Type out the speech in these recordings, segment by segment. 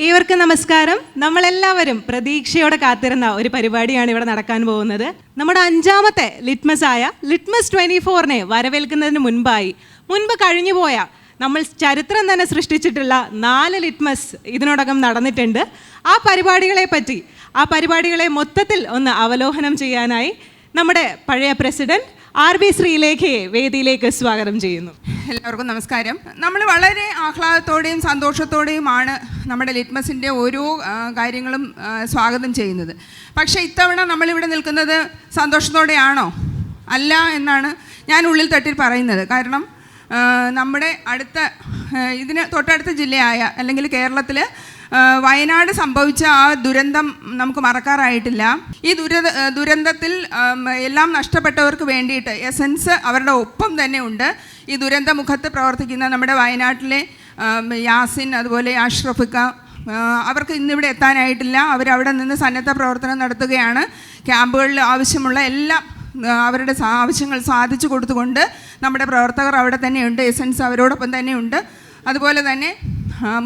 ഏവർക്കും നമസ്കാരം. നമ്മളെല്ലാവരും പ്രതീക്ഷയോടെ കാത്തിരുന്ന ഒരു പരിപാടിയാണ് ഇവിടെ നടക്കാൻ പോകുന്നത്. നമ്മുടെ 5ാമത്തെ ലിറ്റ്മസ് ആയ ലിറ്റ്മസ് 24നെ വരവേൽക്കുന്നതിന് മുൻപ് കഴിഞ്ഞുപോയ നമ്മൾ ചരിത്രം തന്നെ സൃഷ്ടിച്ചിട്ടുള്ള 4 ലിറ്റ്മസ് ഇതിനോടകം നടന്നിട്ടുണ്ട്. ആ പരിപാടികളെ മൊത്തത്തിൽ ഒന്ന് അവലോകനം ചെയ്യാനായി നമ്മുടെ പഴയ പ്രസിഡന്റ് RB ശ്രീലേഖയെ വേദിയിലേക്ക് സ്വാഗതം ചെയ്യുന്നു. എല്ലാവർക്കും നമസ്കാരം. നമ്മൾ വളരെ ആഹ്ലാദത്തോടെയും സന്തോഷത്തോടെയുമാണ് നമ്മുടെ ലിറ്റ്മസിൻ്റെ ഓരോ കാര്യങ്ങളും സ്വാഗതം ചെയ്യുന്നത്. പക്ഷേ ഇത്തവണ നമ്മളിവിടെ നിൽക്കുന്നത് സന്തോഷത്തോടെയാണോ? അല്ല എന്നാണ് ഞാൻ ഉള്ളിൽ തട്ടി പറയുന്നത്. കാരണം നമ്മുടെ ഇതിന് തൊട്ടടുത്ത ജില്ലയായ അല്ലെങ്കിൽ കേരളത്തിൽ വയനാട് സംഭവിച്ച ആ ദുരന്തം നമുക്ക് മറക്കാറായിട്ടില്ല. ഈ ദുരന്തത്തിൽ എല്ലാം നഷ്ടപ്പെട്ടവർക്ക് വേണ്ടിയിട്ട് എസൻസ് അവരുടെ ഒപ്പം തന്നെ ഉണ്ട്. ഈ ദുരന്തമുഖത്ത് പ്രവർത്തിക്കുന്ന നമ്മുടെ വയനാട്ടിലെ യാസിൻ, അതുപോലെ അഷ്റഫിക്ക, അവർക്ക് ഇന്നിവിടെ എത്താനായിട്ടില്ല. അവരവിടെ നിന്ന് സന്നദ്ധ പ്രവർത്തനം നടത്തുകയാണ്. ക്യാമ്പുകളിൽ ആവശ്യമുള്ള എല്ലാം അവരുടെ ആവശ്യങ്ങൾ സാധിച്ചു കൊടുത്തുകൊണ്ട് നമ്മുടെ പ്രവർത്തകർ അവിടെ തന്നെയുണ്ട്. എസൻസ് അവരോടൊപ്പം തന്നെയുണ്ട്. അതുപോലെ തന്നെ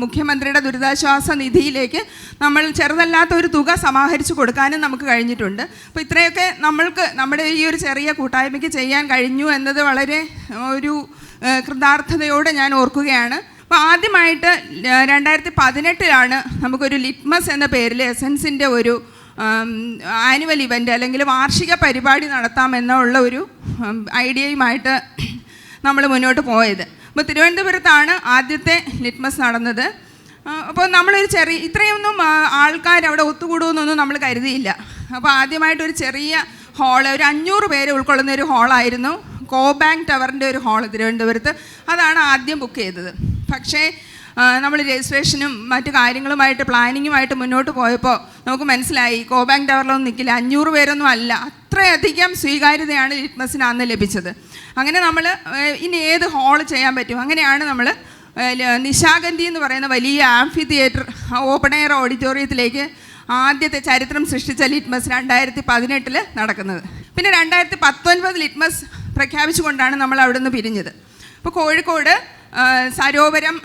മുഖ്യമന്ത്രിയുടെ ദുരിതാശ്വാസ നിധിയിലേക്ക് നമ്മൾ ചെറുതല്ലാത്ത ഒരു തുക സമാഹരിച്ചു കൊടുക്കാനും നമുക്ക് കഴിഞ്ഞിട്ടുണ്ട്. അപ്പോൾ ഇത്രയൊക്കെ നമ്മൾക്ക് നമ്മുടെ ഈ ഒരു ചെറിയ കൂട്ടായ്മയ്ക്ക് ചെയ്യാൻ കഴിഞ്ഞു എന്നത് വളരെ ഒരു കൃതാർത്ഥതയോടെ ഞാൻ ഓർക്കുകയാണ്. അപ്പോൾ ആദ്യമായിട്ട് 2018 നമുക്കൊരു ലിറ്റ്മസ് എന്ന പേരിൽ എസൻസിൻ്റെ ഒരു ആനുവൽ ഇവൻ്റ് അല്ലെങ്കിൽ വാർഷിക പരിപാടി നടത്താമെന്നുള്ള ഒരു ഐഡിയയുമായിട്ട് നമ്മൾ മുന്നോട്ട് പോയത്. അപ്പോൾ തിരുവനന്തപുരത്താണ് ആദ്യത്തെ ലിറ്റ്മസ് നടന്നത്. അപ്പോൾ നമ്മളൊരു ഇത്രയൊന്നും ആൾക്കാർ അവിടെ ഒത്തുകൂടുമെന്നൊന്നും നമ്മൾ കരുതിയില്ല. അപ്പോൾ ആദ്യമായിട്ടൊരു ചെറിയ ഹാള്, ഒരു 500 പേര് ഉൾക്കൊള്ളുന്ന ഒരു ഹാളായിരുന്നു കോബാങ്ക് ടവറിൻ്റെ ഒരു ഹാള് തിരുവനന്തപുരത്ത്. അതാണ് ആദ്യം ബുക്ക് ചെയ്തത്. പക്ഷേ നമ്മൾ രജിസ്ട്രേഷനും മറ്റു കാര്യങ്ങളുമായിട്ട് പ്ലാനിങ്ങുമായിട്ട് മുന്നോട്ട് പോയപ്പോൾ നമുക്ക് മനസ്സിലായി കോബാങ്ക് ടവറിലൊന്നും നിൽക്കില്ല. 500 പേരൊന്നും അല്ല, അത്രയധികം സ്വീകാര്യതയാണ് ലിറ്റ്മസിന് അന്ന് ലഭിച്ചത്. അങ്ങനെ നമ്മൾ ഇനി ഏത് ഹാള് ചെയ്യാൻ പറ്റും? അങ്ങനെയാണ് നമ്മൾ നിശാഗന്ധി എന്ന് പറയുന്ന വലിയ ആംഫി തിയേറ്റർ ഓപ്പൺ എയർ ഓഡിറ്റോറിയത്തിലേക്ക് ആദ്യത്തെ ചരിത്രം സൃഷ്ടിച്ച ലിറ്റ്മസ് 2018 നടക്കുന്നത്. പിന്നെ 2019 ലിറ്റ്മസ് പ്രഖ്യാപിച്ചുകൊണ്ടാണ് നമ്മൾ അവിടെ നിന്ന് പിരിഞ്ഞത്. ഇപ്പോൾ കോഴിക്കോട് സരോവരം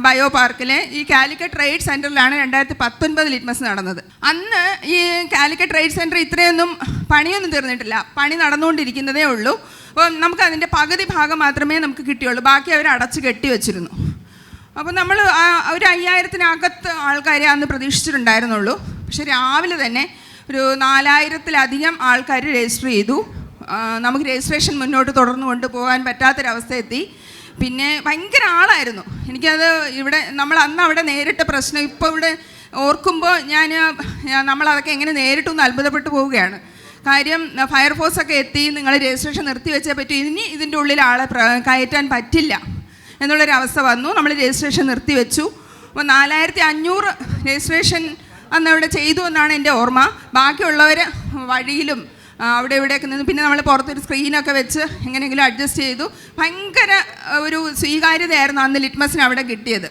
ബയോ പാർക്കിലെ ഈ കാലിക്കറ്റ് ട്രേഡ് സെൻറ്ററിലാണ് 2019 ലിറ്റ്മസ് നടന്നത്. അന്ന് ഈ കാലിക്കറ്റ് ട്രേഡ് സെൻറ്റർ ഇത്രയൊന്നും പണിയൊന്നും തീർന്നിട്ടില്ല, പണി നടന്നുകൊണ്ടിരിക്കുന്നതേ ഉള്ളൂ. അപ്പോൾ നമുക്ക് അതിൻ്റെ പകുതി ഭാഗം മാത്രമേ നമുക്ക് കിട്ടിയുള്ളൂ, ബാക്കി അവർ അടച്ച് കെട്ടി വെച്ചിരുന്നു. അപ്പോൾ നമ്മൾ ഒരു 5000-നകത്ത് ആൾക്കാരെ അന്ന് പ്രതീക്ഷിച്ചിട്ടുണ്ടായിരുന്നുള്ളൂ. പക്ഷേ രാവിലെ തന്നെ ഒരു 4000-ലധികം ആൾക്കാർ രജിസ്റ്റർ ചെയ്തു. നമുക്ക് രജിസ്ട്രേഷൻ മുന്നോട്ട് തുടർന്നു കൊണ്ടുപോകാൻ പറ്റാത്തൊരവസ്ഥ എത്തി. പിന്നെ ഭയങ്കര ആളായിരുന്നു. എനിക്കത് നമ്മൾ അന്ന് അവിടെ നേരിട്ട പ്രശ്നം ഇപ്പോൾ ഇവിടെ ഓർക്കുമ്പോൾ നമ്മളതൊക്കെ എങ്ങനെ നേരിട്ടൊന്ന് അത്ഭുതപ്പെട്ടു പോവുകയാണ്. കാര്യം ഫയർഫോഴ്സൊക്കെ എത്തി, നിങ്ങൾ രജിസ്ട്രേഷൻ നിർത്തിവെച്ചേ പറ്റൂ, ഇനി ഇതിൻ്റെ ഉള്ളിൽ ആളെ കയറ്റാൻ പറ്റില്ല എന്നുള്ളൊരവസ്ഥ വന്നു. നമ്മൾ രജിസ്ട്രേഷൻ നിർത്തിവെച്ചു. അപ്പോൾ 4500 രജിസ്ട്രേഷൻ അന്ന് അവിടെ ചെയ്തു എന്നാണ് എൻ്റെ ഓർമ്മ. ബാക്കിയുള്ളവർ വഴിയിലും അവിടെ ഇവിടെയൊക്കെ നിന്ന്, പിന്നെ നമ്മൾ പുറത്തൊരു സ്ക്രീനൊക്കെ വെച്ച് എങ്ങനെയെങ്കിലും അഡ്ജസ്റ്റ് ചെയ്തു. ഭയങ്കര ഒരു സ്വീകാര്യതയായിരുന്നു അന്ന് ലിറ്റ്മസിന് അവിടെ കിട്ടിയത്.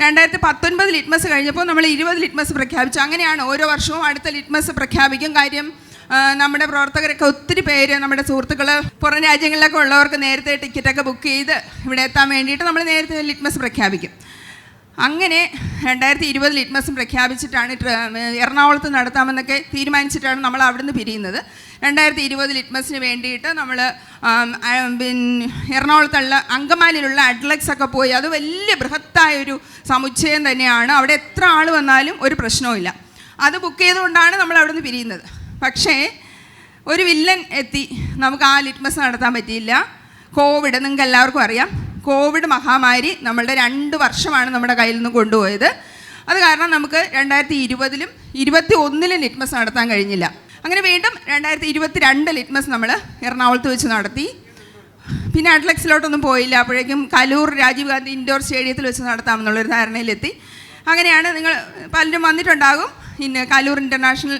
2019 ലിറ്റ്മസ് കഴിഞ്ഞപ്പോൾ നമ്മൾ 20 ലിറ്റ്മസ് പ്രഖ്യാപിച്ചു. അങ്ങനെയാണ് ഓരോ വർഷവും അടുത്ത ലിറ്റ്മസ് പ്രഖ്യാപിക്കും. കാര്യം നമ്മുടെ പ്രവർത്തകരൊക്കെ ഒത്തിരി പേര്, നമ്മുടെ സുഹൃത്തുക്കൾ പുറം രാജ്യങ്ങളിലൊക്കെ ഉള്ളവർക്ക് നേരത്തെ ടിക്കറ്റൊക്കെ ബുക്ക് ചെയ്ത് ഇവിടെ എത്താൻ വേണ്ടിയിട്ട് നമ്മൾ നേരത്തെ ലിറ്റ്മസ് പ്രഖ്യാപിക്കും. അങ്ങനെ 2020 ലിറ്റ്മസ് പ്രഖ്യാപിച്ചിട്ടാണ് എറണാകുളത്ത് നടത്താമെന്നൊക്കെ തീരുമാനിച്ചിട്ടാണ് നമ്മൾ അവിടുന്ന് പിരിയുന്നത്. 2020 ലിറ്റ്മസിന് വേണ്ടിയിട്ട് നമ്മൾ എറണാകുളത്തുള്ള അങ്കമാലിയിലുള്ള അഡ്ലക്സ് ഒക്കെ പോയി. അത് വലിയ ബൃഹത്തായൊരു സമുച്ചയം തന്നെയാണ്. അവിടെ എത്ര ആൾ വന്നാലും ഒരു പ്രശ്നവുമില്ല. അത് ബുക്ക് ചെയ്തുകൊണ്ടാണ് നമ്മൾ അവിടുന്ന് പിരിയുന്നത്. പക്ഷേ ഒരു വില്ലൻ എത്തി, നമുക്ക് ആ ലിറ്റ്മസ് നടത്താൻ പറ്റിയില്ല. കോവിഡ്, നിങ്ങൾക്ക് എല്ലാവർക്കും അറിയാം, കോവിഡ് മഹാമാരി നമ്മളുടെ 2 വർഷമാണ് നമ്മുടെ കയ്യിൽ നിന്ന് കൊണ്ടുപോയത്. അത് കാരണം നമുക്ക് 2020-ലും 2021-ലും ലിറ്റ്മസ് നടത്താൻ കഴിഞ്ഞില്ല. അങ്ങനെ വീണ്ടും 2022 ലിറ്റ്മസ് നമ്മൾ എറണാകുളത്ത് വെച്ച് നടത്തി. പിന്നെ അഡ്ലക്സിലോട്ടൊന്നും പോയില്ല. അപ്പോഴേക്കും കലൂർ രാജീവ് ഗാന്ധി ഇൻഡോർ സ്റ്റേഡിയത്തിൽ വെച്ച് നടത്താമെന്നുള്ളൊരു ധാരണയിലെത്തി. അങ്ങനെയാണ്, നിങ്ങൾ പലരും വന്നിട്ടുണ്ടാകും, കലൂർ ഇൻ്റർനാഷണൽ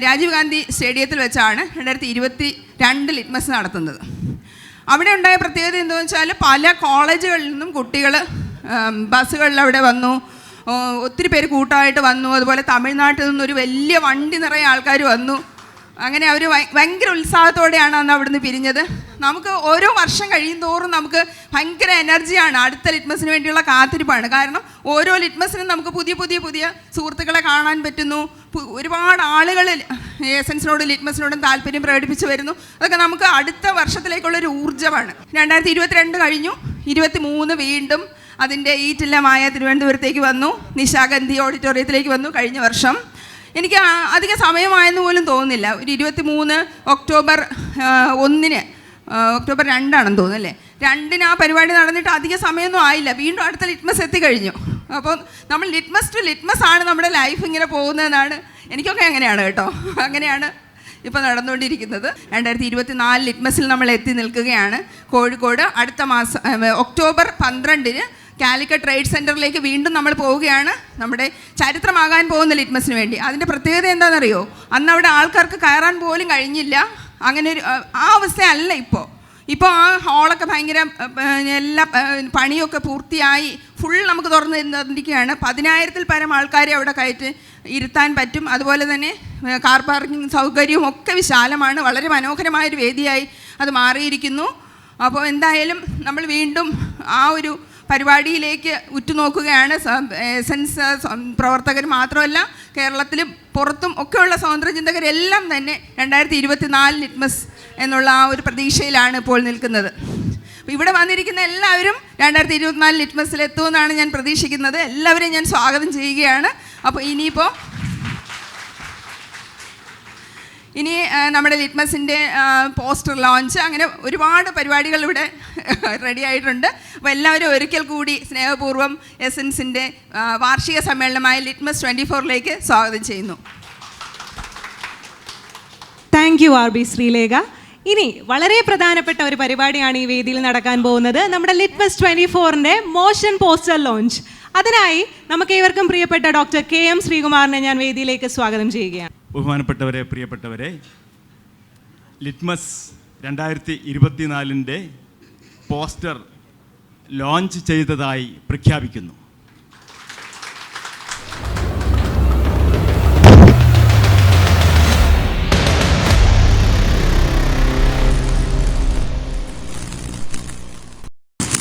രാജീവ് ഗാന്ധി സ്റ്റേഡിയത്തിൽ വെച്ചാണ് 2022 ലിറ്റ്മസ് നടത്തുന്നത്. അവിടെ ഉണ്ടായ പ്രത്യേകത എന്താണെന്ന് വെച്ചാൽ പല കോളേജുകളിൽ നിന്നും കുട്ടികൾ ബസ്സുകളിൽ അവിടെ വന്നു, ഒത്തിരി പേര് കൂട്ടമായിട്ട് വന്നു. അതുപോലെ തമിഴ്നാട്ടിൽ നിന്നൊരു വലിയ വണ്ടി നിറയെ ആൾക്കാർ വന്നു. അങ്ങനെ അവർ ഭയങ്കര ഉത്സാഹത്തോടെയാണ് അന്ന് അവിടുന്ന് പിരിഞ്ഞത്. നമുക്ക് ഓരോ വർഷം കഴിയും തോറും നമുക്ക് ഭയങ്കര എനർജിയാണ്, അടുത്ത ലിറ്റ്മസിന് വേണ്ടിയുള്ള കാത്തിരിപ്പാണ്. കാരണം ഓരോ ലിറ്റ്മസിനും നമുക്ക് പുതിയ പുതിയ പുതിയ സുഹൃത്തുക്കളെ കാണാൻ പറ്റുന്നു, ഒരുപാട് ആളുകൾ എസൻസിനോടും ലിറ്റ്മസിനോടും താല്പര്യം പ്രകടിപ്പിച്ച് വരുന്നു. അതൊക്കെ നമുക്ക് അടുത്ത വർഷത്തിലേക്കുള്ളൊരു ഊർജ്ജമാണ്. 2022 കഴിഞ്ഞു, 23 വീണ്ടും അതിൻ്റെ ഈറ്റില്ലമായ തിരുവനന്തപുരത്തേക്ക് വന്നു, നിശാഗന്ധി ഓഡിറ്റോറിയത്തിലേക്ക് വന്നു കഴിഞ്ഞ വർഷം. എനിക്ക് അധിക സമയമായെന്ന് പോലും തോന്നുന്നില്ല. ഒരു 23 ഒക്ടോബർ 1 ഒക്ടോബർ 2 തോന്നുന്നു അല്ലേ, 2 ആ പരിപാടി നടന്നിട്ട് അധിക സമയമൊന്നും ആയില്ല, വീണ്ടും അടുത്ത ലിറ്റ്മസ് എത്തിക്കഴിഞ്ഞു. അപ്പോൾ നമ്മൾ ലിറ്റ്മസ് ടു ലിറ്റ്മസ് ആണ് നമ്മുടെ ലൈഫ് ഇങ്ങനെ പോകുന്നതെന്നാണ്, എനിക്കൊക്കെ അങ്ങനെയാണ് കേട്ടോ, അങ്ങനെയാണ് ഇപ്പോൾ നടന്നുകൊണ്ടിരിക്കുന്നത്. 2024 ലിറ്റ്മസിൽ നമ്മൾ എത്തി നിൽക്കുകയാണ്. കോഴിക്കോട് അടുത്ത മാസം ഒക്ടോബർ 12 കാലിക്കറ്റ് ട്രേഡ് സെൻറ്ററിലേക്ക് വീണ്ടും നമ്മൾ പോവുകയാണ്, നമ്മുടെ ചരിത്രമാകാൻ പോകുന്ന ലിറ്റ്മസിന് വേണ്ടി. അതിൻ്റെ പ്രത്യേകത എന്താണെന്നറിയോ, അന്ന് അവിടെ ആൾക്കാർക്ക് കയറാൻ പോലും കഴിഞ്ഞില്ല, അങ്ങനെ ഒരു ആ അവസ്ഥയല്ല ഇപ്പോൾ. ഇപ്പോൾ ആ ഹാളൊക്കെ ഭയങ്കര എല്ലാ പണിയൊക്കെ പൂർത്തിയായി ഫുൾ നമുക്ക് തുറന്നു തന്നിരിക്കുകയാണ്. 10,000-ൽ പരം ആൾക്കാരെ അവിടെ കയറ്റി ഇരുത്താൻ പറ്റും. അതുപോലെ തന്നെ കാർ പാർക്കിംഗ് സൗകര്യവും ഒക്കെ വിശാലമാണ്. വളരെ മനോഹരമായൊരു വേദിയായി അത് മാറിയിരിക്കുന്നു. അപ്പോൾ എന്തായാലും നമ്മൾ വീണ്ടും ആ ഒരു പരിപാടിയിലേക്ക് ഉറ്റുനോക്കുകയാണ്. എസൻസ് പ്രവർത്തകർ മാത്രമല്ല, കേരളത്തിലും പുറത്തും ഒക്കെയുള്ള സ്വതന്ത്ര ചിന്തകരെല്ലാം തന്നെ 2024 ലിറ്റ്മസ് എന്നുള്ള ആ ഒരു പ്രതീക്ഷയിലാണ് ഇപ്പോൾ നിൽക്കുന്നത്. ഇവിടെ വന്നിരിക്കുന്ന എല്ലാവരും 2024 ലിറ്റ്മസിൽ എത്തുമെന്നാണ് ഞാൻ പ്രതീക്ഷിക്കുന്നത്. എല്ലാവരെയും ഞാൻ സ്വാഗതം ചെയ്യുകയാണ്. അപ്പോൾ ഇനി നമ്മുടെ ലിറ്റ്മസിൻ്റെ പോസ്റ്റർ ലോഞ്ച്, അങ്ങനെ ഒരുപാട് പരിപാടികൾ ഇവിടെ റെഡി ആയിട്ടുണ്ട്. അപ്പോൾ എല്ലാവരും ഒരിക്കൽ കൂടി സ്നേഹപൂർവ്വം എസൻസിൻ്റെ വാർഷിക സമ്മേളനമായ ലിറ്റ്മസ് 24ലേക്ക് സ്വാഗതം ചെയ്യുന്നു. Thank you RB Sreelekha. ഇനി വളരെ പ്രധാനപ്പെട്ട ഒരു പരിപാടിയാണ് ഈ വേദിയിൽ നടക്കാൻ പോകുന്നത്, നമ്മുടെ ലിറ്റ്മസ് 24ൻ്റെ മോഷൻ പോസ്റ്റർ ലോഞ്ച്. അതിനായി നമുക്ക് ഏവർക്കും പ്രിയപ്പെട്ട ഡോക്ടർ KM ശ്രീകുമാറിനെ ഞാൻ വേദിയിലേക്ക് സ്വാഗതം ചെയ്യുകയാണ്. ബഹുമാനപ്പെട്ടവരെ, പ്രിയപ്പെട്ടവരെ, ലിറ്റ്മസ് 2024ൻ്റെ പോസ്റ്റർ ലോഞ്ച് ചെയ്തതായി പ്രഖ്യാപിക്കുന്നു.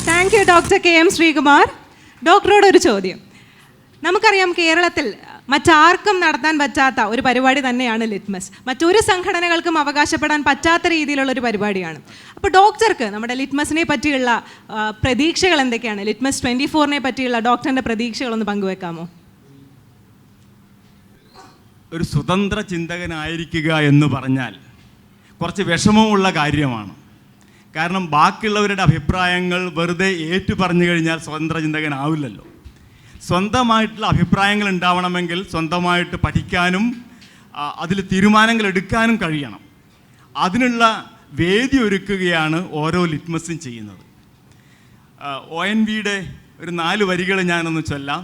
Thank you doctor KM Sreekumar. ഡോക്ടറോട് ഒരു ചോദ്യം. നമുക്കറിയാം, കേരളത്തിൽ മറ്റാർക്കും നടത്താൻ പറ്റാത്ത ഒരു പരിപാടി തന്നെയാണ് ലിറ്റ്മസ്. മറ്റൊരു സംഘടനകൾക്കും അവകാശപ്പെടാൻ പറ്റാത്ത രീതിയിലുള്ളൊരു പരിപാടിയാണ്. അപ്പോൾ ഡോക്ടർക്ക് നമ്മുടെ ലിറ്റ്മസിനെ പറ്റിയുള്ള പ്രതീക്ഷകൾ എന്തൊക്കെയാണ്? ലിറ്റ്മസ് 24നെ പറ്റിയുള്ള ഡോക്ടറിൻ്റെ പ്രതീക്ഷകളൊന്ന് പങ്കുവെക്കാമോ? ഒരു സ്വതന്ത്ര ചിന്തകനായിരിക്കുക എന്ന് പറഞ്ഞാൽ കുറച്ച് വിഷമമുള്ള കാര്യമാണ്. കാരണം ബാക്കിയുള്ളവരുടെ അഭിപ്രായങ്ങൾ വെറുതെ ഏറ്റു പറഞ്ഞു കഴിഞ്ഞാൽ സ്വതന്ത്ര ചിന്തകനാവില്ലല്ലോ. സ്വന്തമായിട്ടുള്ള അഭിപ്രായങ്ങൾ ഉണ്ടാവണമെങ്കിൽ സ്വന്തമായിട്ട് പഠിക്കാനും അതിൽ തീരുമാനങ്ങൾ എടുക്കാനും കഴിയണം. അതിനുള്ള വേദി ഒരുക്കുകയാണ് ഓരോ ലിറ്റ്മസും ചെയ്യുന്നത്. ONVയുടെ ഒരു 4 വരികൾ ഞാനൊന്ന് ചൊല്ലാം.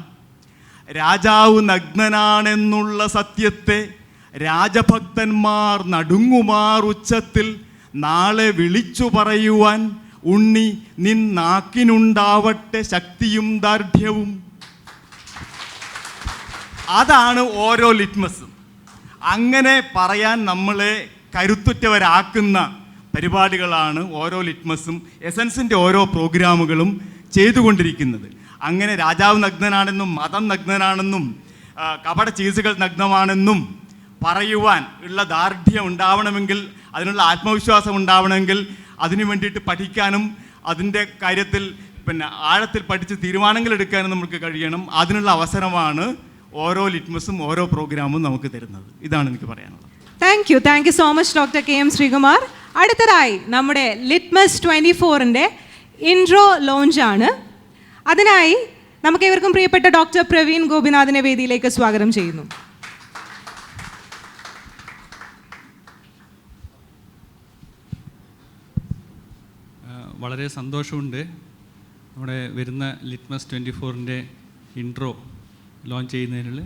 രാജാവ് നഗ്നനാണെന്നുള്ള സത്യത്തെ രാജഭക്തന്മാർ നടുങ്ങുമാർ ഉച്ചത്തിൽ നാളെ വിളിച്ചു പറയുവാൻ ഉണ്ണി നിൻ നാക്കിനുണ്ടാവട്ടെ ശക്തിയും ദാർഢ്യവും. അതാണ് ഓരോ ലിറ്റ്മസും. അങ്ങനെ പറയാൻ നമ്മളെ കരുത്തുറ്റവരാക്കുന്ന പരിപാടികളാണ് ഓരോ ലിറ്റ്മസും എസൻസിൻ്റെ ഓരോ പ്രോഗ്രാമുകളും ചെയ്തുകൊണ്ടിരിക്കുന്നത്. അങ്ങനെ രാജാവ് നഗ്നനാണെന്നും മതം നഗ്നനാണെന്നും കപട ചീസുകൾ നഗ്നമാണെന്നും പറയുവാൻ ഉള്ള ദാർഢ്യം ഉണ്ടാവണമെങ്കിൽ, അതിനുള്ള ആത്മവിശ്വാസം ഉണ്ടാവണമെങ്കിൽ അതിനു വേണ്ടിയിട്ട് പഠിക്കാനും അതിൻ്റെ കാര്യത്തിൽ ആഴത്തിൽ പഠിച്ച് തീരുമാനങ്ങൾ എടുക്കാനും നമുക്ക് കഴിയണം. അതിനുള്ള അവസരമാണ് ഓരോ ലിറ്റ്മസും ഓരോ പ്രോഗ്രാമും നമുക്ക് തരുന്നത്. ഇതാണ് എനിക്ക് പറയാനുള്ളത്. Thank you so much doctor KM Sreekumar. അടുത്തതായി നമ്മുടെ ലിറ്റ്മസ് 24ൻ്റെ ഇൻട്രോ ലോഞ്ചാണ്. അതിനായി നമുക്ക് ഏവർക്കും പ്രിയപ്പെട്ട ഡോക്ടർ പ്രവീൺ ഗോപിനാഥിനെ വേദിയിലേക്ക് സ്വാഗതം ചെയ്യുന്നു. വളരെ സന്തോഷമുണ്ട് നമ്മുടെ വരുന്ന ലിറ്റ്മസ് 24ൻ്റെ ഇൻട്രോ ലോഞ്ച് ചെയ്യുന്നതിൽ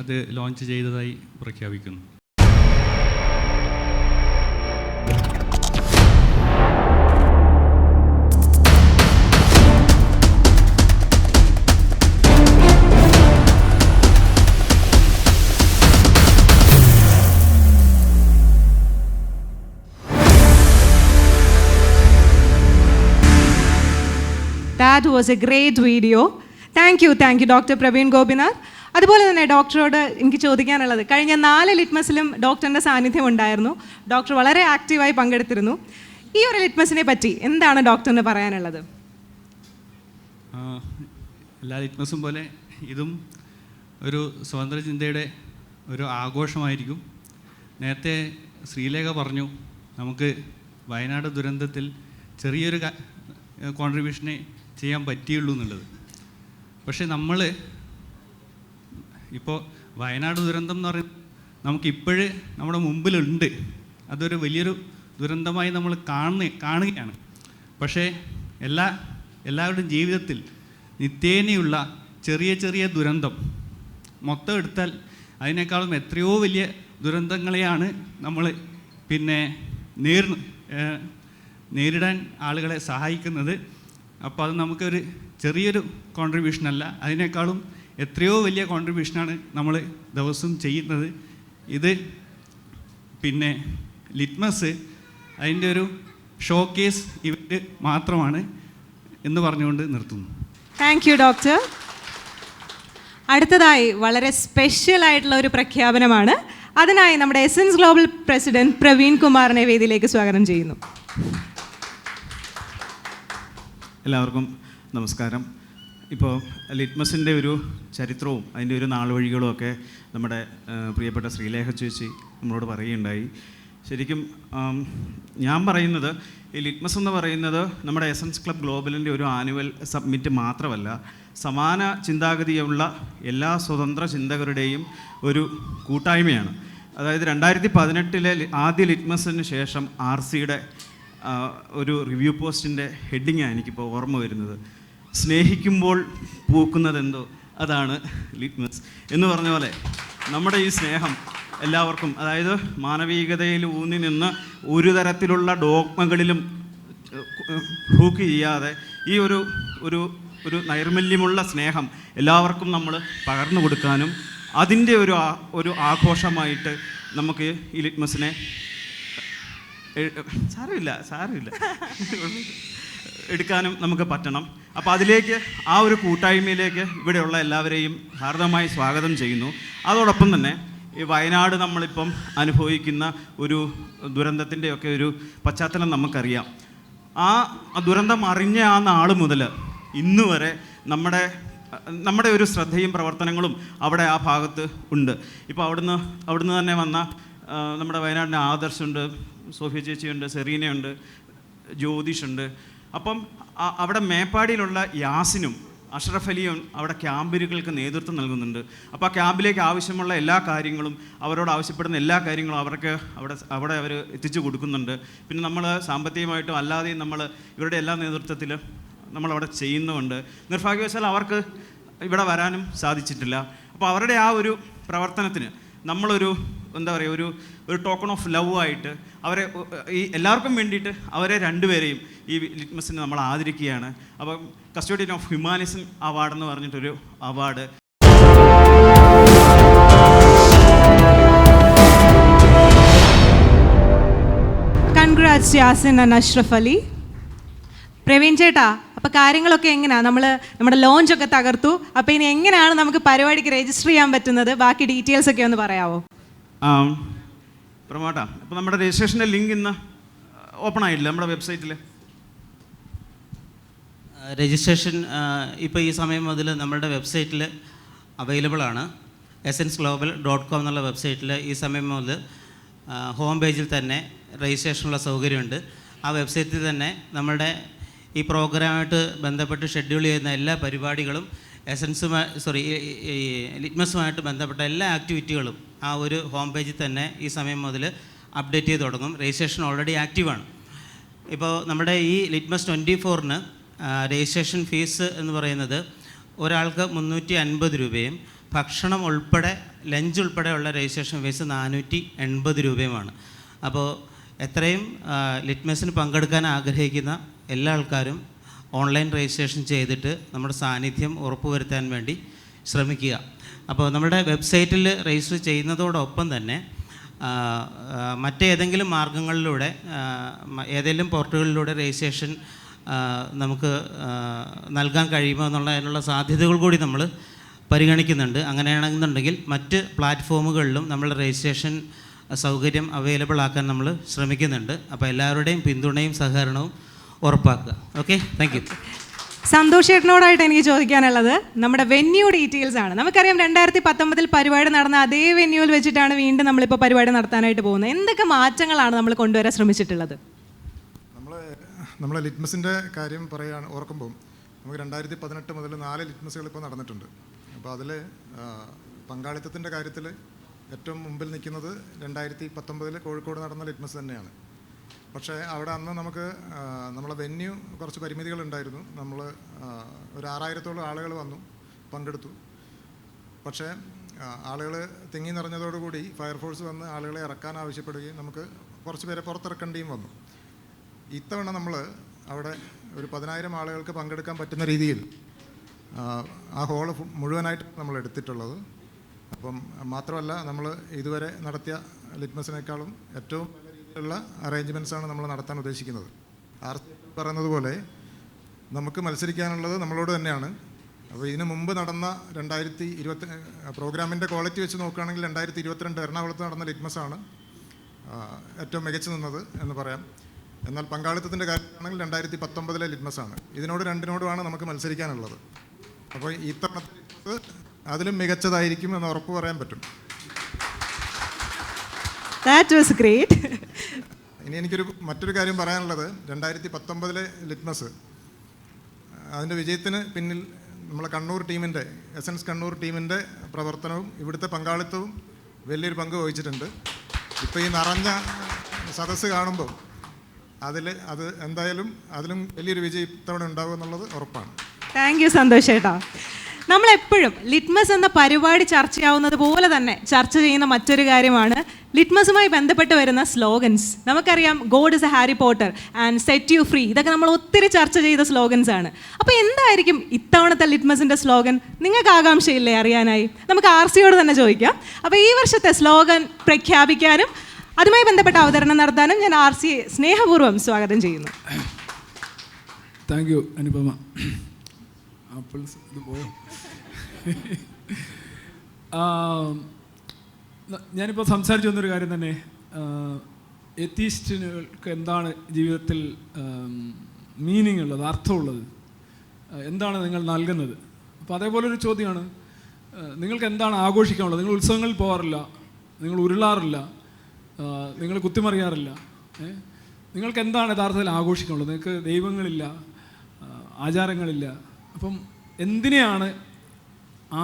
അത് ലോഞ്ച് ചെയ്തതായി പ്രഖ്യാപിക്കുന്നു. That was A great video. Thank you doctor Praveen Gopinath. അതുപോലെ തന്നെ ഡോക്ടറോട് എനിക്ക് ചോദിക്കാനുള്ളത്, കഴിഞ്ഞ 4 ലിറ്റ്മസിലും ഡോക്ടറിൻ്റെ സാന്നിധ്യം ഉണ്ടായിരുന്നു. ഡോക്ടർ വളരെ ആക്റ്റീവായി പങ്കെടുത്തിരുന്നു. ഈ ഒരു ലിറ്റ്മസിനെ പറ്റി എന്താണ് ഡോക്ടറിന് പറയാനുള്ളത്? എല്ലാ ലിറ്റ്മസും പോലെ ഇതും ഒരു സ്വതന്ത്ര ചിന്തയുടെ ഒരു ആഘോഷമായിരിക്കും. നേരത്തെ ശ്രീലേഖ പറഞ്ഞു നമുക്ക് വയനാട് ദുരന്തത്തിൽ ചെറിയൊരു കോൺട്രിബ്യൂഷനെ ചെയ്യാൻ പറ്റിയുള്ളൂ എന്നുള്ളത്. പക്ഷേ നമ്മൾ ഇപ്പോൾ വയനാട് ദുരന്തം എന്ന് പറയുന്നത് നമുക്കിപ്പോഴേ നമ്മുടെ മുമ്പിലുണ്ട്. അതൊരു വലിയൊരു ദുരന്തമായി നമ്മൾ കാണുകയാണ്. പക്ഷേ എല്ലാവരുടെയും ജീവിതത്തിൽ നിത്യേനയുള്ള ചെറിയ ചെറിയ ദുരന്തം മൊത്തം എടുത്താൽ അതിനേക്കാളും എത്രയോ വലിയ ദുരന്തങ്ങളെയാണ് നമ്മൾ പിന്നെ നേരിടാൻ ആളുകളെ സഹായിക്കുന്നത്. അപ്പോൾ അത് നമുക്കൊരു ചെറിയൊരു കോൺട്രിബ്യൂഷനല്ല, അതിനേക്കാളും എത്രയോ വലിയ കോൺട്രിബ്യൂഷനാണ് നമ്മൾ ദിവസവും ചെയ്യുന്നത്. ഇത് പിന്നെ ലിറ്റ്മസ് അതിൻ്റെ ഒരു ഷോക്കേസ് ഇവൻറ്റ് മാത്രമാണ് എന്ന് പറഞ്ഞുകൊണ്ട് നിർത്തുന്നു. Thank you doctor. അടുത്തതായി വളരെ സ്പെഷ്യൽ ആയിട്ടുള്ള ഒരു പ്രഖ്യാപനമാണ്. അതിനായി നമ്മുടെ എസൻസ് ഗ്ലോബൽ പ്രസിഡന്റ് പ്രവീൺ കുമാറിനെ വേദിയിലേക്ക് സ്വാഗതം ചെയ്യുന്നു. എല്ലാവർക്കും നമസ്കാരം. ഇപ്പോൾ ലിറ്റ്മസിൻ്റെ ഒരു ചരിത്രവും അതിൻ്റെ ഒരു നാൾവഴികളും ഒക്കെ നമ്മുടെ പ്രിയപ്പെട്ട ശ്രീലേഖ ചേച്ചി നമ്മളോട് പറയുകയുണ്ടായി. ശരിക്കും ഞാൻ പറയുന്നത് ഈ ലിറ്റ്മസ് എന്ന് പറയുന്നത് നമ്മുടെ എസൻസ് ക്ലബ് ഗ്ലോബലിൻ്റെ ഒരു ആനുവൽ സബ്മിറ്റ് മാത്രമല്ല, സമാന ചിന്താഗതിയുള്ള എല്ലാ സ്വതന്ത്ര ചിന്തകരുടെയും ഒരു കൂട്ടായ്മയാണ്. അതായത് 2018 ആദ്യ ലിറ്റ്മസിന് ശേഷം RCയുടെ ഒരു റിവ്യൂ പോസ്റ്റിൻ്റെ ഹെഡിങ്ങാണ് എനിക്കിപ്പോൾ ഓർമ്മ വരുന്നത്. സ്നേഹിക്കുമ്പോൾ പൂക്കുന്നതെന്തോ അതാണ് ലിറ്റ്മസ് എന്ന് പറഞ്ഞ പോലെ നമ്മുടെ ഈ സ്നേഹം എല്ലാവർക്കും, അതായത് മാനവികതയിൽ ഊന്നി നിന്ന് ഒരു തരത്തിലുള്ള ഡോഗ്മകളിലും ഹൂക്ക് ചെയ്യാതെ ഈ ഒരു നൈർമല്യമുള്ള സ്നേഹം എല്ലാവർക്കും നമ്മൾ പകർന്നു കൊടുക്കാനും അതിൻ്റെ ഒരു ആഘോഷമായിട്ട് നമുക്ക് ഈ ലിറ്റ്മസിനെ സാരമില്ല എടുക്കാനും നമുക്ക് പറ്റണം. അപ്പോൾ അതിലേക്ക് ആ ഒരു കൂട്ടായ്മയിലേക്ക് ഇവിടെയുള്ള എല്ലാവരെയും ഹാർദമായി സ്വാഗതം ചെയ്യുന്നു. അതോടൊപ്പം തന്നെ ഈ വയനാട് നമ്മളിപ്പം അനുഭവിക്കുന്ന ഒരു ദുരന്തത്തിൻ്റെയൊക്കെ ഒരു പശ്ചാത്തലം നമുക്കറിയാം. ആ ദുരന്തം അറിഞ്ഞ ആ നാൾ മുതൽ ഇന്ന് വരെ നമ്മുടെ ഒരു ശ്രദ്ധയും പ്രവർത്തനങ്ങളും അവിടെ ആ ഭാഗത്ത് ഉണ്ട്. ഇപ്പോൾ അവിടുന്ന് തന്നെ വന്ന നമ്മുടെ വയനാടിൻ്റെ ആദർശുണ്ട്, സോഫിയ ചേച്ചിയുണ്ട്, സെറീനയുണ്ട്, ജ്യോതിഷുണ്ട്. അപ്പം അവിടെ മേപ്പാടിയിലുള്ള യാസിനും അഷ്റഫ് അലിയും അവിടെ ക്യാമ്പുകൾക്ക് നേതൃത്വം നൽകുന്നുണ്ട്. അപ്പോൾ ആ ക്യാമ്പിലേക്ക് ആവശ്യമുള്ള എല്ലാ കാര്യങ്ങളും, അവരോട് ആവശ്യപ്പെടുന്ന എല്ലാ കാര്യങ്ങളും അവർക്ക് അവിടെ അവർ എത്തിച്ചു കൊടുക്കുന്നുണ്ട്. പിന്നെ നമ്മൾ സാമ്പത്തികമായിട്ടും അല്ലാതെയും നമ്മൾ ഇവരുടെ എല്ലാ നേതൃത്വത്തിൽ നമ്മളവിടെ ചെയ്യുന്നുമുണ്ട്. നിർഭാഗ്യവശാൽ അവർക്ക് ഇവിടെ വരാനും സാധിച്ചിട്ടില്ല. അപ്പോൾ അവരുടെ ആ ഒരു പ്രവർത്തനത്തിന് നമ്മളൊരു എന്താ പറയുക, ഒരു ടോക്കൺ ഓഫ് ലവ് ആയിട്ട് അവരെ ഈ എല്ലാവർക്കും വേണ്ടിയിട്ട് അവരെ രണ്ടുപേരെയും ഈ ലിറ്റ്മസിന് നമ്മൾ ആദരിക്കുകയാണ്. അപ്പം കസ്റ്റോഡിയൻ ഓഫ് ഹ്യൂമാനിസം അവാർഡ് എന്ന് പറഞ്ഞിട്ടൊരു award. Congrats Yasin and Ashraf Ali. Praveen ചേട്ടാ, അപ്പോൾ കാര്യങ്ങളൊക്കെ എങ്ങനെയാണ്? നമ്മുടെ ലോഞ്ചൊക്കെ തകർത്തു. അപ്പോൾ ഇനി എങ്ങനെയാണ് നമുക്ക് പരിപാടിക്ക് രജിസ്റ്റർ ചെയ്യാൻ പറ്റുന്നത്? ബാക്കി ഡീറ്റെയിൽസ് ഒക്കെ ഒന്ന് പറയാമോ? പ്രമോട്ടാ, അപ്പോൾ നമ്മുടെ രജിസ്ട്രേഷൻ്റെ ലിങ്ക് ഇന്ന് ഓപ്പൺ ആയിട്ടില്ല നമ്മുടെ വെബ്സൈറ്റിൽ. രജിസ്ട്രേഷൻ ഇപ്പോൾ ഈ സമയം മുതൽ നമ്മുടെ വെബ്സൈറ്റിൽ അവൈലബിൾ ആണ്. essensglobal.com എന്നുള്ള വെബ്സൈറ്റിൽ ഈ സമയം മുതൽ ഹോം പേജിൽ തന്നെ രജിസ്ട്രേഷനുള്ള സൗകര്യമുണ്ട്. ആ വെബ്സൈറ്റിൽ തന്നെ നമ്മളുടെ ഈ പ്രോഗ്രാമായിട്ട് ബന്ധപ്പെട്ട് ഷെഡ്യൂൾ ചെയ്യുന്ന എല്ലാ പരിപാടികളും ലിറ്റ്മസുമായിട്ട് ബന്ധപ്പെട്ട എല്ലാ ആക്ടിവിറ്റികളും ആ ഒരു ഹോം പേജിൽ തന്നെ ഈ സമയം മുതൽ അപ്ഡേറ്റ് ചെയ്ത് തുടങ്ങും. രജിസ്ട്രേഷൻ ഓൾറെഡി ആക്റ്റീവാണ്. ഇപ്പോൾ നമ്മുടെ ഈ ലിറ്റ്മസ് 24-ന് രജിസ്ട്രേഷൻ ഫീസ് എന്ന് പറയുന്നത് ഒരാൾക്ക് 350 രൂപയും ഭക്ഷണം ഉൾപ്പെടെ ലഞ്ച് ഉൾപ്പെടെയുള്ള രജിസ്ട്രേഷൻ ഫീസ് 480 രൂപയുമാണ്. അപ്പോൾ എത്രയും ലിറ്റ്മസിന് പങ്കെടുക്കാൻ ആഗ്രഹിക്കുന്ന എല്ലാ ആൾക്കാരും ഓൺലൈൻ രജിസ്ട്രേഷൻ ചെയ്തിട്ട് നമ്മുടെ സാന്നിധ്യം ഉറപ്പുവരുത്താൻ വേണ്ടി ശ്രമിക്കുക. അപ്പോൾ നമ്മുടെ വെബ്സൈറ്റിൽ രജിസ്റ്റർ ചെയ്യുന്നതോടൊപ്പം തന്നെ മറ്റേതെങ്കിലും മാർഗങ്ങളിലൂടെ ഏതെങ്കിലും പോർട്ടലുകളിലൂടെ രജിസ്ട്രേഷൻ നമുക്ക് നൽകാൻ കഴിയുമോ അതിനുള്ള സാധ്യതകൾ കൂടി നമ്മൾ പരിഗണിക്കുന്നുണ്ട്. അങ്ങനെയാണെന്നുണ്ടെങ്കിൽ മറ്റ് പ്ലാറ്റ്ഫോമുകളിലും നമ്മൾ രജിസ്ട്രേഷൻ സൗകര്യം അവൈലബിൾ ആക്കാൻ നമ്മൾ ശ്രമിക്കുന്നുണ്ട്. അപ്പോൾ എല്ലാവരുടെയും പിന്തുണയും സഹകരണവും ഉറപ്പാക്കുക. Okay, thank you. സന്തോഷ് ചേട്ടനോടായിട്ട് എനിക്ക് ചോദിക്കാനുള്ളത് നമ്മുടെ വെന്യൂ ഡീറ്റെയിൽസ് ആണ്. നമുക്കറിയാം 2019 പരിപാടി നടന്ന അതേ വെന്യൂവിൽ വെച്ചിട്ടാണ് വീണ്ടും നമ്മളിപ്പോൾ പരിപാടി നടത്താനായിട്ട് പോകുന്നത്. എന്തൊക്കെ മാറ്റങ്ങളാണ് നമ്മൾ കൊണ്ടുവരാൻ ശ്രമിച്ചിട്ടുള്ളത്? നമ്മൾ ലിറ്റ്മസിൻ്റെ കാര്യം ഓർക്കുമ്പോൾ നമുക്ക് 2018 മുതൽ 4 ലിറ്റ്മസുകൾ ഇപ്പോൾ നടന്നിട്ടുണ്ട്. അപ്പോൾ അതിൽ പങ്കാളിത്തത്തിൻ്റെ കാര്യത്തിൽ ഏറ്റവും മുമ്പിൽ നിൽക്കുന്നത് 2019 കോഴിക്കോട് നടന്ന ലിറ്റ്മസ് തന്നെയാണ്. പക്ഷേ അവിടെ അന്ന് നമുക്ക് നമ്മളെ വെന്യൂ കുറച്ച് പരിമിതികളുണ്ടായിരുന്നു. നമ്മൾ ഒരു 6000-ഓളം ആളുകൾ വന്നു, പങ്കെടുത്തു. പക്ഷേ ആളുകൾ തിങ്ങി നിറഞ്ഞതോടുകൂടി ഫയർഫോഴ്സ് വന്ന് ആളുകളെ ഇറക്കാൻ ആവശ്യപ്പെടുകയും നമുക്ക് കുറച്ച് പേരെ പുറത്തിറക്കേണ്ടിയും വന്നു. ഇത്തവണ നമ്മൾ അവിടെ ഒരു 10,000 ആളുകൾക്ക് പങ്കെടുക്കാൻ പറ്റുന്ന രീതിയിൽ ആ ഹോള് മുഴുവനായിട്ട് നമ്മൾ എടുത്തിട്ടുള്ളത്. അപ്പം മാത്രമല്ല, നമ്മൾ ഇതുവരെ നടത്തിയ ലിറ്റ്മസിനേക്കാളും ഏറ്റവും നല്ല രീതിയിലുള്ള അറേഞ്ച്മെൻറ്റ്സാണ് നമ്മൾ നടത്താൻ ഉദ്ദേശിക്കുന്നത്. പറയുന്നത് പോലെ നമുക്ക് മത്സരിക്കാനുള്ളത് നമ്മളോട് തന്നെയാണ്. അപ്പോൾ ഇതിനു മുമ്പ് നടന്ന 2020 പ്രോഗ്രാമിൻ്റെ ക്വാളിറ്റി വെച്ച് നോക്കുകയാണെങ്കിൽ 2022 എറണാകുളത്ത് നടന്ന ലിറ്റ്മസാണ് ഏറ്റവും മികച്ചു നിന്നത് എന്ന് പറയാം. എന്നാൽ പങ്കാളിത്തത്തിൻ്റെ കാര്യമാണെങ്കിൽ 2019 ലിറ്റ്മസാണ്. ഇതിനോട് രണ്ടിനോടുമാണ് നമുക്ക് മത്സരിക്കാനുള്ളത്. അപ്പോൾ ഇത്തവണ അതിലും മികച്ചതായിരിക്കും എന്ന് ഉറപ്പ് പറയാൻ പറ്റും. That was great. ഇനി എനിക്കൊരു മറ്റൊരു കാര്യം പറയാനുള്ളത്, 2019 ലിറ്റ്മസ് അതിൻ്റെ വിജയത്തിന് പിന്നിൽ നമ്മളെ കണ്ണൂർ ടീമിൻ്റെ, എസൻസ് കണ്ണൂർ ടീമിൻ്റെ പ്രവർത്തനവും ഇവിടുത്തെ പങ്കാളിത്തവും വലിയൊരു പങ്ക് വഹിച്ചിട്ടുണ്ട്. ഇപ്പോൾ ഈ നിറഞ്ഞ സദസ്സ് കാണുമ്പോൾ അത് എന്തായാലും അതിലും വലിയൊരു വിജയം ഇത്തവണ ഉണ്ടാവും എന്നുള്ളത് ഉറപ്പാണ്. താങ്ക് യു സന്തോഷ് ചേട്ടാ. നമ്മളെപ്പോഴും ലിറ്റ്മസ് എന്ന പരിപാടി ചർച്ചയാവുന്നത് പോലെ തന്നെ ചർച്ച ചെയ്യുന്ന മറ്റൊരു കാര്യമാണ് ലിറ്റ്മസുമായി ബന്ധപ്പെട്ട് വരുന്ന സ്ലോഗൻസ്. നമുക്കറിയാം God is A Harry Potter and set you free, ഇതൊക്കെ നമ്മൾ ഒത്തിരി ചർച്ച ചെയ്ത സ്ലോഗൻസ് ആണ്. അപ്പോൾ എന്തായിരിക്കും ഇത്തവണത്തെ ലിറ്റ്മസിൻ്റെ സ്ലോഗൻ? നിങ്ങൾക്ക് ആകാംക്ഷയില്ലേ അറിയാനായി? നമുക്ക് RCയോട് തന്നെ ചോദിക്കാം. അപ്പോൾ ഈ വർഷത്തെ സ്ലോഗൻ പ്രഖ്യാപിക്കാനും അതുമായി ബന്ധപ്പെട്ട അവതരണം നടത്താനും ഞാൻ RCയെ സ്നേഹപൂർവ്വം സ്വാഗതം ചെയ്യുന്നു. Thank you Anupama. ആപ്പിൾസ് ഇത് പോയോ? ഞാനിപ്പോൾ സംസാരിച്ചു വന്നൊരു കാര്യം തന്നെ, എത്തീസ്റ്റുകൾക്ക് എന്താണ് ജീവിതത്തിൽ മീനിങ് ഉള്ളത്, അർത്ഥമുള്ളത്, എന്താണ് നിങ്ങൾ നൽകുന്നത്? അപ്പോൾ അതേപോലൊരു ചോദ്യമാണ്, നിങ്ങൾക്ക് എന്താണ് ആഘോഷിക്കാനുള്ളത്? നിങ്ങൾ ഉത്സവങ്ങളിൽ പോകാറില്ല, നിങ്ങൾ ഉരുളാറില്ല, നിങ്ങൾ കുത്തിമറിയാറില്ല. നിങ്ങൾക്ക് എന്താണ് യഥാർത്ഥത്തിൽ ആഘോഷിക്കാനുള്ളത്? നിങ്ങൾക്ക് ദൈവങ്ങളില്ല, ആചാരങ്ങളില്ല. അപ്പം എന്തിനെയാണ്,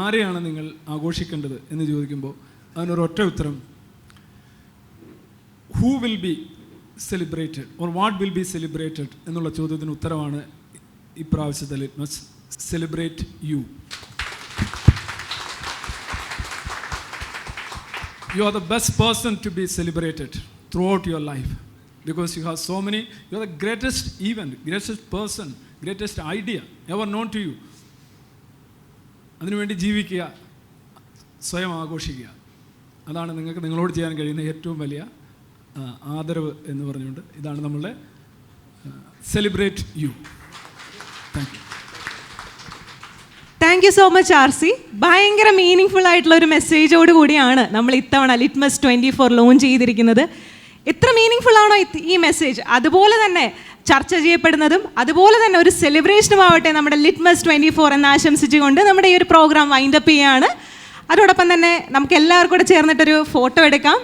ആരെയാണ് നിങ്ങൾ ആഘോഷിക്കേണ്ടത് എന്ന് ചോദിക്കുമ്പോൾ അതിനൊരൊറ്റ ഉത്തരം, who will be celebrated or what will be celebrated എന്നുള്ള ചോദ്യത്തിന് ഉത്തരമാണ് ഇപ്രാവശ്യത്തെ Litmus. Celebrate you. You are the best person to be celebrated throughout your life because you have so many. You are the greatest event, greatest person, greatest idea ever known to you. അതിനുവേണ്ടി ജീവിക്കുക, സ്വയം ആഘോഷിക്കുക. അതാണ് നിങ്ങൾക്ക് നിങ്ങളോട് ചെയ്യാൻ കഴിയുന്ന ഏറ്റവും വലിയ ആദരവ് എന്ന് പറഞ്ഞുകൊണ്ട് ഇതാണ് നമ്മളുടെ celebrate you. Thank you. Thank you so much RC. ഭയങ്കര മീനിങ് ഫുൾ ആയിട്ടുള്ള ഒരു മെസ്സേജോട് കൂടിയാണ് നമ്മൾ ഇത്തവണ ലിറ്റ്മസ് 24 ലോഞ്ച് ചെയ്തിരിക്കുന്നത്. എത്ര മീനിങ് ഫുൾ ആണോ ഈ മെസ്സേജ്, അതുപോലെ തന്നെ ചർച്ച ചെയ്യപ്പെടുന്നതും അതുപോലെ തന്നെ ഒരു സെലിബ്രേഷനും ആവട്ടെ നമ്മുടെ ലിറ്റ്മസ് 24 എന്ന് ആശംസിച്ചുകൊണ്ട് നമ്മുടെ ഈ ഒരു പ്രോഗ്രാം വൈൻഡപ്പ് ചെയ്യുകയാണ്. അതോടൊപ്പം തന്നെ നമുക്ക് എല്ലാവർക്കും കൂടെ ചേർന്നിട്ടൊരു ഫോട്ടോ എടുക്കാം.